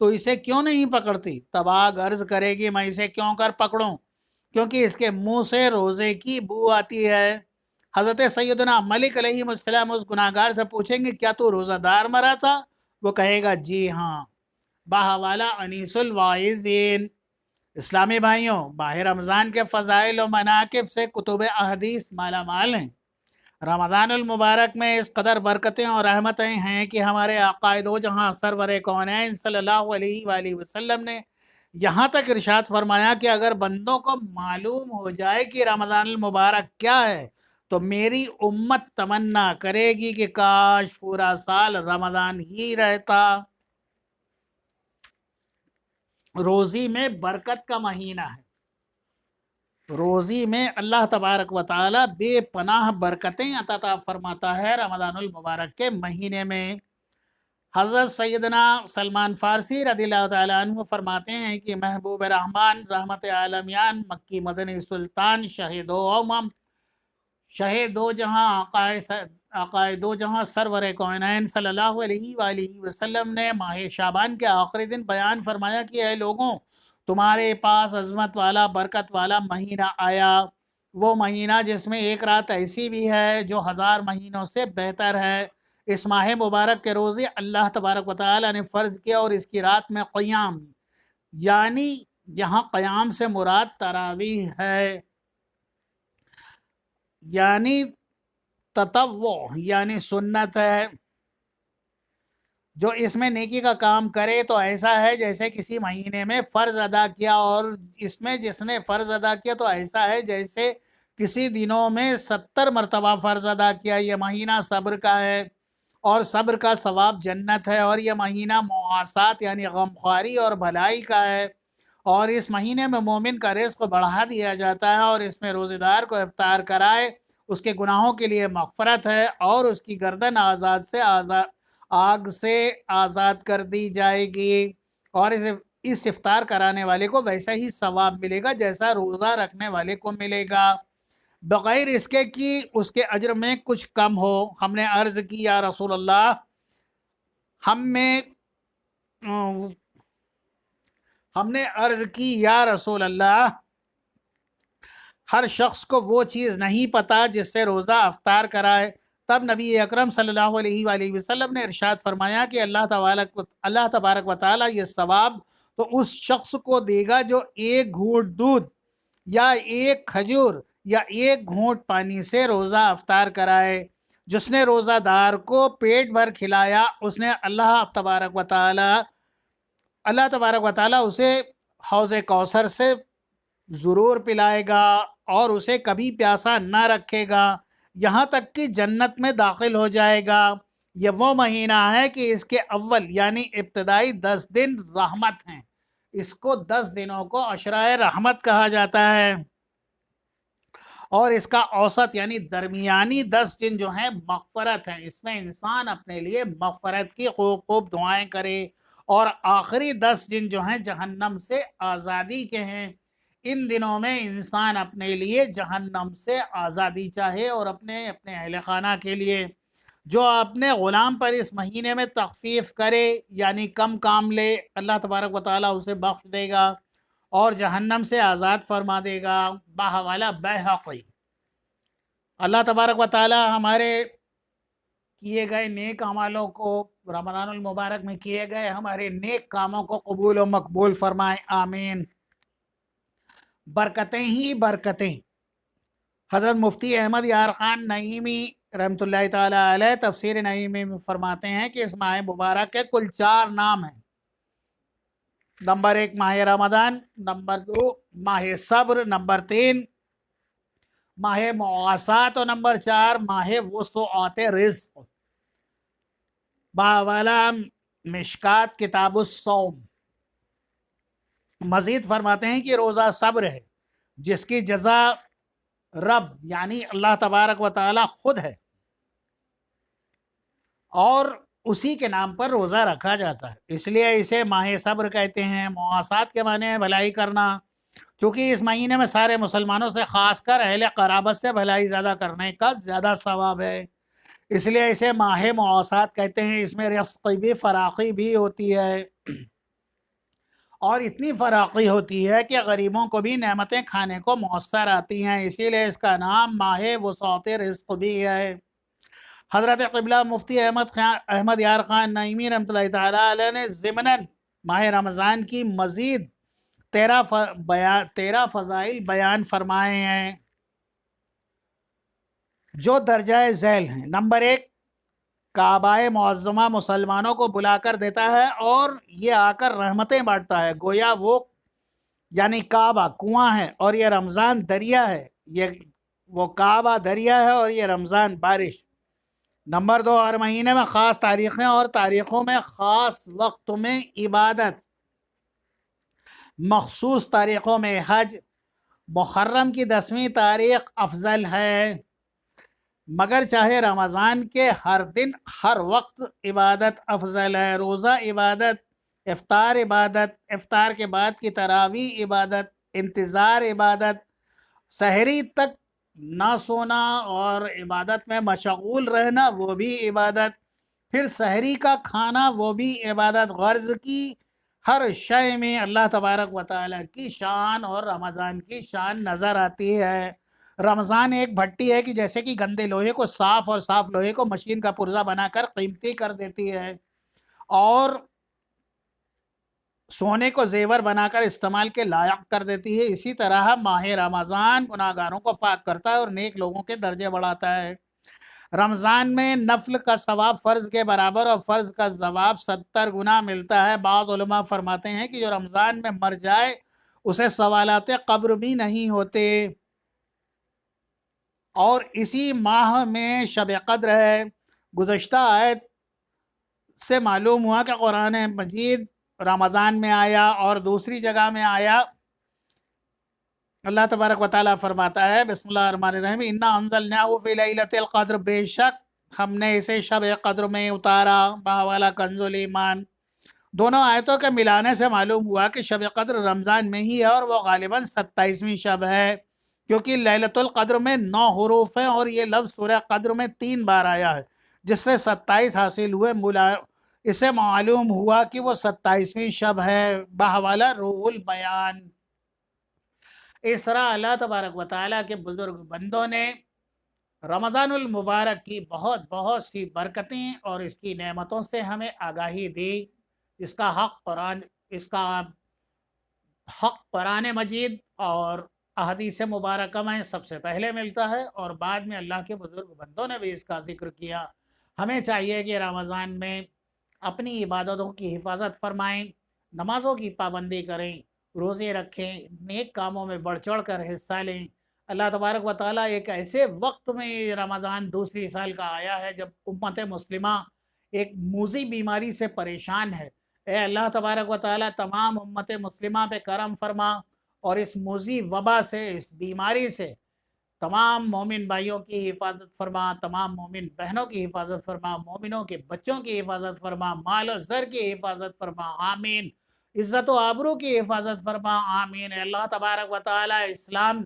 تو اسے کیوں نہیں پکڑتی؟ تب آگ عرض کرے گی میں اسے کیوں کر پکڑوں؟ کیونکہ اس کے منہ سے روزے کی بو آتی ہے۔ حضرت سیدنا ملک علیہ السلام اس گناہگار سے پوچھیں گے کیا تو روزہ دار مرا تھا؟ وہ کہے گا جی ہاں۔ باہوالا انیس الواعظین۔ اسلامی بھائیوں، ماہ رمضان کے فضائل و مناقب سے کتب احادیث مالا مال ہیں۔ رمضان المبارک میں اس قدر برکتیں اور رحمتیں ہیں کہ ہمارے عقائد و جہاں سرور کونین صلی اللہ علیہ وآلہ وسلم نے یہاں تک ارشاد فرمایا کہ اگر بندوں کو معلوم ہو جائے کہ رمضان المبارک کیا ہے تو میری امت تمنا کرے گی کہ کاش پورا سال رمضان ہی رہتا۔ روزی میں برکت کا مہینہ ہے۔ روزی میں اللہ تبارک و تعالی بے پناہ برکتیں عطا فرماتا ہے رمضان المبارک کے مہینے میں۔ حضرت سیدنا سلمان فارسی رضی اللہ تعالیٰ عنہ فرماتے ہیں کہ محبوب رحمان رحمت عالمیان مکی مدنی سلطان شہید دو جہاں عقائد دو جہاں سرور کونین صلی اللہ علیہ وآلہ وسلم نے ماہ شعبان کے آخری دن بیان فرمایا کہ اے لوگوں، تمہارے پاس عظمت والا برکت والا مہینہ آیا، وہ مہینہ جس میں ایک رات ایسی بھی ہے جو 1000 مہینوں سے بہتر ہے۔ اس ماہ مبارک کے روزے اللہ تبارک و تعالی نے فرض کیا اور اس کی رات میں قیام، یعنی یہاں قیام سے مراد تراویح ہے، یعنی تطوع یعنی سنت ہے۔ جو اس میں نیکی کا کام کرے تو ایسا ہے جیسے کسی مہینے میں فرض ادا کیا، اور اس میں جس نے فرض ادا کیا تو ایسا ہے جیسے کسی دنوں میں 70 مرتبہ فرض ادا کیا۔ یہ مہینہ صبر کا ہے اور صبر کا ثواب جنت ہے، اور یہ مہینہ مواسات یعنی غمخواری اور بھلائی کا ہے، اور اس مہینے میں مومن کا رزق بڑھا دیا جاتا ہے، اور اس میں روزے دار کو افطار کرائے اس کے گناہوں کے لیے مغفرت ہے، اور اس کی گردن آگ سے آزاد کر دی جائے گی، اور اس افطار کرانے والے کو ویسا ہی ثواب ملے گا جیسا روزہ رکھنے والے کو ملے گا، بغیر اس کے کہ اس کے اجر میں کچھ کم ہو۔ ہم نے عرض کی یا رسول اللہ، ہم نے عرض کی یا رسول اللہ، ہر شخص کو وہ چیز نہیں پتا جس سے روزہ افطار کرائے۔ تب نبی اکرم صلی اللہ علیہ وآلہ وسلم نے ارشاد فرمایا کہ اللہ تبارک و تعالی یہ ثواب تو اس شخص کو دے گا جو ایک گھونٹ دودھ یا ایک کھجور یا ایک گھونٹ پانی سے روزہ افطار کرائے۔ جس نے روزہ دار کو پیٹ بھر کھلایا اس نے اللہ تبارک و تعالی اسے حوض کوثر سے ضرور پلائے گا اور اسے کبھی پیاسا نہ رکھے گا یہاں تک کہ جنت میں داخل ہو جائے گا۔ یہ وہ مہینہ ہے کہ اس کے اول یعنی ابتدائی 10 دن رحمت ہیں، اس کو 10 دنوں کو عشرۂ رحمت کہا جاتا ہے، اور اس کا اوسط یعنی درمیانی 10 دن جو ہیں مغفرت ہیں، اس میں انسان اپنے لیے مغفرت کی خوب خوب دعائیں کرے، اور آخری 10 دن جو ہیں جہنم سے آزادی کے ہیں۔ ان دنوں میں انسان اپنے لیے جہنم سے آزادی چاہے اور اپنے اہل خانہ کے لیے، جو اپنے غلام پر اس مہینے میں تخفیف کرے یعنی کم کام لے، اللہ تبارک و تعالیٰ اسے بخش دے گا اور جہنم سے آزاد فرما دے گا۔ باہوالا بیہقی۔ اللہ تبارک و تعالیٰ ہمارے کیے گئے نیک اعمالوں کو رمضان المبارک میں کیے گئے ہمارے نیک کاموں کو قبول و مقبول فرمائے، آمین۔ برکتیں ہی برکتیں۔ حضرت مفتی احمد یار خان نعیمی رحمۃ اللہ تعالیٰ علیہ تفسیر نعیمی میں فرماتے ہیں کہ اس ماہ مبارک کے کل 4 نام ہیں۔ نمبر 1 ماہ رمضان، نمبر 2 ماہ صبر، نمبر 3 ماہ مواسات، اور نمبر 4 ماہ وسعت رزق۔ باوالا مشکات کتاب الصوم۔ مزید فرماتے ہیں کہ روزہ صبر ہے جس کی جزا رب یعنی اللہ تبارک و تعالی خود ہے، اور اسی کے نام پر روزہ رکھا جاتا ہے، اس لیے اسے ماہ صبر کہتے ہیں۔ مواسات کے معنی ہے بھلائی کرنا، چونکہ اس مہینے میں سارے مسلمانوں سے خاص کر اہل قرابت سے بھلائی زیادہ کرنے کا زیادہ ثواب ہے، اس لیے اسے ماہ مواسات کہتے ہیں۔ اس میں رزق بھی فراخی بھی ہوتی ہے۔ اور اتنی فراخی ہوتی ہے کہ غریبوں کو بھی نعمتیں کھانے کو میسر آتی ہیں، اسی لیے اس کا نام ماہ وسعت رزق بھی ہے۔ حضرت قبلہ مفتی احمد یار خان نعیمی رحمۃ اللہ تعالیٰ علیہ نے ضمناً ماہ رمضان کی مزید 13 فضائل بیان فرمائے ہیں جو درجہ ذیل ہیں۔ نمبر 1، کعبہ معظمہ مسلمانوں کو بلا کر دیتا ہے اور یہ آ کر رحمتیں بانٹتا ہے، گویا وہ یعنی کعبہ کنواں ہے اور یہ رمضان دریا ہے، وہ کعبہ دریا ہے اور یہ رمضان بارش۔ نمبر 2، ہر مہینے میں خاص تاریخیں اور تاریخوں میں خاص وقت میں عبادت، مخصوص تاریخوں میں حج، محرم کی 10ویں تاریخ افضل ہے، مگر چاہے رمضان کے ہر دن ہر وقت عبادت افضل ہے۔ روزہ عبادت، افطار عبادت، افطار کے بعد کی تراویح عبادت، انتظار عبادت، سحری تک نہ سونا اور عبادت میں مشغول رہنا وہ بھی عبادت، پھر سحری کا کھانا وہ بھی عبادت۔ غرض کی ہر شے میں اللہ تبارک و تعالیٰ کی شان اور رمضان کی شان نظر آتی ہے۔ رمضان ایک بھٹی ہے کہ جیسے کہ گندے لوہے کو صاف اور صاف لوہے کو مشین کا پرزہ بنا کر قیمتی کر دیتی ہے اور سونے کو زیور بنا کر استعمال کے لائق کر دیتی ہے، اسی طرح ماہ رمضان گناہگاروں کو پاک کرتا ہے اور نیک لوگوں کے درجے بڑھاتا ہے۔ رمضان میں نفل کا ثواب فرض کے برابر اور فرض کا ثواب 70 گنا ملتا ہے۔ بعض علماء فرماتے ہیں کہ جو رمضان میں مر جائے اسے سوالات قبر بھی نہیں ہوتے، اور اسی ماہ میں شب قدر ہے۔ گزشتہ آیت سے معلوم ہوا کہ قرآن مجید رمضان میں آیا اور دوسری جگہ میں آیا۔ اللہ تبارک و تعالیٰ فرماتا ہے بسم اللہ الرحمن الرحیم انا انزلناہ فی لیلۃ القدر، بے شک ہم نے اسے شب قدر میں اتارا، باوالا کنز الایمان۔ دونوں آیتوں کے ملانے سے معلوم ہوا کہ شب قدر رمضان میں ہی ہے اور وہ غالباً 27ویں شب ہے، کیونکہ لیلۃ القدر میں 9 حروف ہیں اور یہ لفظ سورہ قدر میں 3 بار آیا ہے، جس سے 27 حاصل ہوئے۔ اسے معلوم ہوا کہ وہ 27ویں شب ہے، بحوالہ روح البیان۔ اس طرح اللہ تبارک و تعالیٰ کے بزرگ بندوں نے رمضان المبارک کی بہت سی برکتیں اور اس کی نعمتوں سے ہمیں آگاہی دی۔ اس کا حق قرآن مجید اور احادیث مبارکہ میں سب سے پہلے ملتا ہے اور بعد میں اللہ کے بزرگ بندوں نے بھی اس کا ذکر کیا۔ ہمیں چاہیے کہ رمضان میں اپنی عبادتوں کی حفاظت فرمائیں، نمازوں کی پابندی کریں، روزے رکھیں، نیک کاموں میں بڑھ چڑھ کر حصہ لیں۔ اللہ تبارک و تعالیٰ ایک ایسے وقت میں رمضان دوسری سال کا آیا ہے جب امت مسلمہ ایک موذی بیماری سے پریشان ہے۔ اے اللہ تبارک و تعالیٰ تمام امت مسلمہ پہ کرم فرما اور اس موذی وبا سے، اس بیماری سے تمام مومن بھائیوں کی حفاظت فرما، تمام مومن بہنوں کی حفاظت فرما، مومنوں کے بچوں کی حفاظت فرما، مال و زر کی حفاظت فرما، آمین۔ عزت و آبرو کی حفاظت فرما، آمین۔ اے اللہ تبارک و تعالیٰ اسلام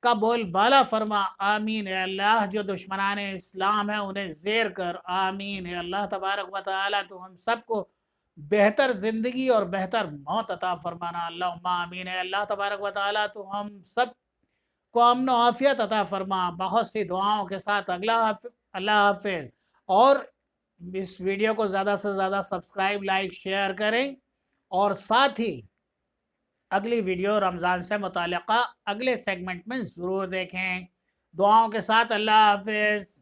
کا بول بالا فرما، آمین۔ اے اللہ جو دشمنان اسلام ہیں انہیں زیر کر، آمین۔ اے اللہ تبارک و تعالیٰ تو ہم سب کو بہتر زندگی اور بہتر موت عطا فرمانا، اللہم آمین۔ اے اللہ تبارک و تعالیٰ تو ہم سب کو امن و عافیت عطا فرما۔ بہت سی دعاؤں کے ساتھ اللہ حافظ، اور اس ویڈیو کو زیادہ سے زیادہ سبسکرائب، لائک، شیئر کریں اور ساتھ ہی اگلی ویڈیو رمضان سے متعلقہ اگلے سیگمنٹ میں ضرور دیکھیں۔ دعاؤں کے ساتھ اللہ حافظ۔